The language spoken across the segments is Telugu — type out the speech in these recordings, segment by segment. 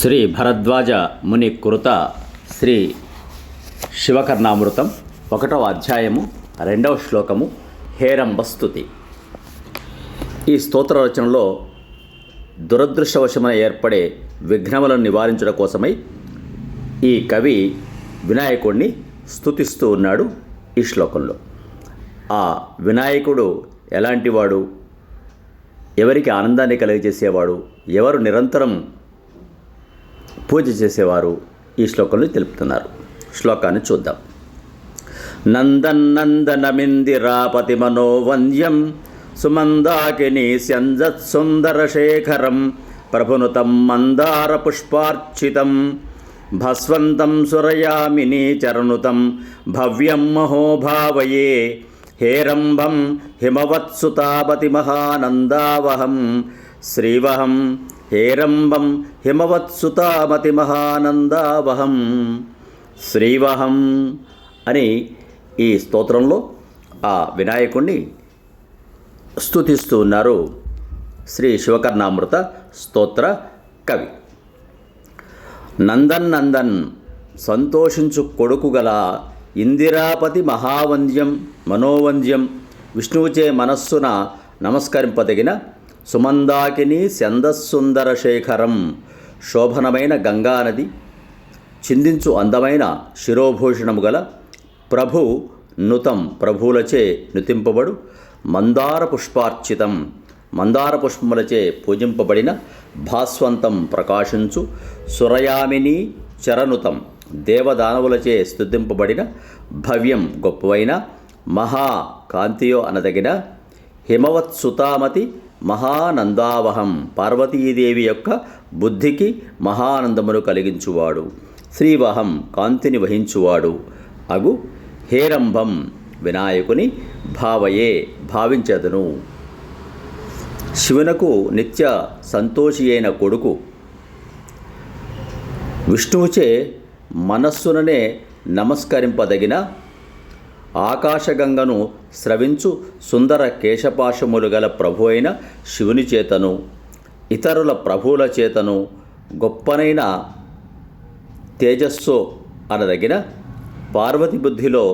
శ్రీ భరద్వాజ ముని కృత శ్రీ శివకర్ణామృతం 1వ అధ్యాయము 2వ శ్లోకము హేరంబస్తుతి. ఈ స్తోత్ర రచనలో దురదృష్టవశమైన ఏర్పడే విఘ్నములను నివారించడం కోసమై ఈ కవి వినాయకుడిని స్తుతిస్తూ ఉన్నాడు. ఈ శ్లోకంలో ఆ వినాయకుడు ఎలాంటివాడు, ఎవరికి ఆనందాన్ని కలిగజేసేవాడు, ఎవరు నిరంతరం పూజ చేసేవారు, ఈ శ్లోకంలో తెలుపుతున్నారు. శ్లోకాన్ని చూద్దాం. నందనందనమిందిరాపతి మనోవంద్యం సుమందాకిని స్యంజత్సుందరశేఖరం ప్రభునుతం మందార పుష్పార్చితం భస్వంతం సురయామిని చరణుతం భవ్యం మహోభావయే హేరంబం హిమవత్సుతాపతి మహానందావహం శ్రీవహం హేరంబం హిమవత్సుతామతి మహానందావహం శ్రీవహం అని ఈ స్తోత్రంలో ఆ వినాయకుణ్ణి స్తుతిస్తూ ఉన్నారు శ్రీ శివకర్ణామృత స్తోత్ర కవి. నందన్ సంతోషించు కొడుకు గల ఇందిరాపతి మహావంద్యం మనోవంద్యం విష్ణువుచే మనస్సున నమస్కరింపదగిన సుమందాకిని స్యందస్సుందర శేఖరం శోభనమైన గంగానది చిందించు అందమైన శిరోభూషణము గల ప్రభు నుతం ప్రభువులచే నుతింపబడు మందార పుష్పార్చితం మందార పుష్పములచే పూజింపబడిన భాస్వంతం ప్రకాశించు సురయామిని చరణుతం దేవదానవులచే స్తుతింపబడిన భవ్యం గొప్పవైన మహా కాంతియో అనదగిన హిమవత్సుతామతి మహానందావహం పార్వతీదేవి యొక్క బుద్ధికి మహానందమును కలిగించువాడు శ్రీవహం కాంతిని వహించువాడు అగు హేరంబం వినాయకుని భావయే భావించదును. శివునకు నిత్య సంతోషి అయిన కొడుకు విష్ణువుచే మనస్సుననే నమస్కరింపదగిన ఆకాశగంగను స్రవించు సుందర కేశపాశములు గల ప్రభు అయిన శివుని చేతను ఇతరుల ప్రభువుల చేతను గొప్పనైన తేజస్సు అనదగిన పార్వతి బుద్ధిలో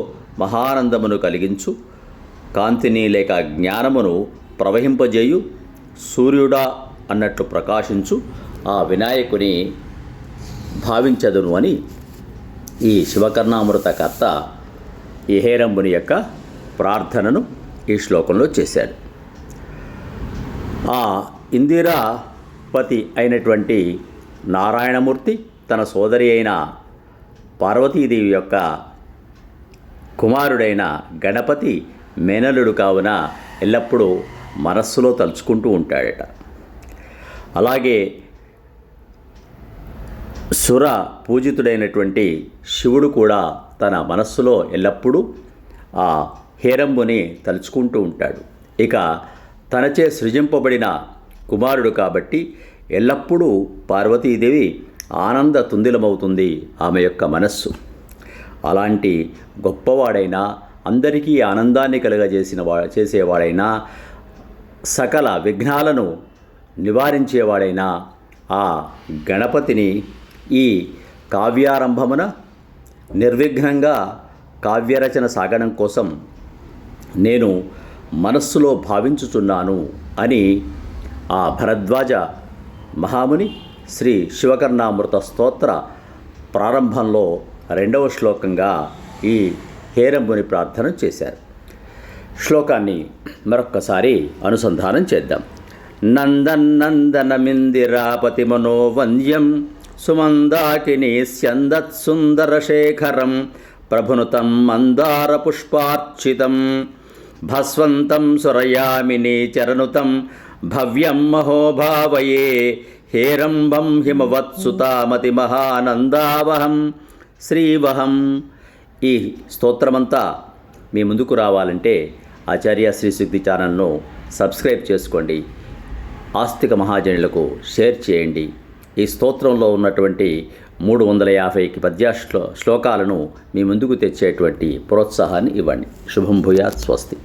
మహానందమును కలిగించు కాంతిని లేక జ్ఞానమును ప్రవహింపజేయు సూర్యుడా అన్నట్లు ప్రకాశించు ఆ వినాయకుని భావించదును అని ఈ శివకర్ణామృత కర్త ఈ హేరంబుని యొక్క ప్రార్థనను ఈ శ్లోకంలో చేశాడు. ఆ ఇందిరాపతి అయినటువంటి నారాయణమూర్తి తన సోదరి అయిన పార్వతీదేవి యొక్క కుమారుడైన గణపతి మేనలుడు కావున ఎల్లప్పుడూ మనస్సులో తలుచుకుంటూ ఉంటాడట. అలాగే సుర పూజితుడైనటువంటి శివుడు కూడా తన మనస్సులో ఎల్లప్పుడూ ఆ హేరంబుని తలుచుకుంటూ ఉంటాడు. ఇక తనచే సృజింపబడిన కుమారుడు కాబట్టి ఎల్లప్పుడూ పార్వతీదేవి ఆనంద తుందిలమవుతుంది ఆమె యొక్క మనస్సు. అలాంటి గొప్పవాడైనా అందరికీ ఆనందాన్ని చేసేవాడైనా సకల విఘ్నాలను నివారించేవాడైనా ఆ గణపతిని ఈ కావ్యారంభమున నిర్విఘ్నంగా కావ్యరచన సాగడం కోసం నేను మనస్సులో భావించుచున్నాను అని ఆ భరద్వాజ మహాముని శ్రీ శివకర్ణామృత స్తోత్ర ప్రారంభంలో 2వ శ్లోకంగా ఈ హేరంబుని ప్రార్థన చేశారు. శ్లోకాన్ని మరొక్కసారి అనుసంధానం చేద్దాం. నందనందనమిందిరాపతి మనోవంద్యం సుమందాకిని స్యందత్సుందరశేఖరం ప్రభునుతం మందార పుష్పార్చితం భస్వంతం సురయామిని చరణుతం భవ్యం మహోభావయే హేరంబం హిమవత్సుతామతి మహానందావహం శ్రీవహం. ఈ స్తోత్రమంతా మీ ముందుకు రావాలంటే ఆచార్య శ్రీ శక్తి ఛానల్ను సబ్స్క్రైబ్ చేసుకోండి, ఆస్తిక మహాజనులకు షేర్ చేయండి. ఈ స్తోత్రంలో ఉన్నటువంటి 350కి పద్య శ్లోకాలను మీ ముందుకు తెచ్చేటువంటి ప్రోత్సాహాన్ని ఇవ్వండి. శుభం భూయాత్. స్వస్తి.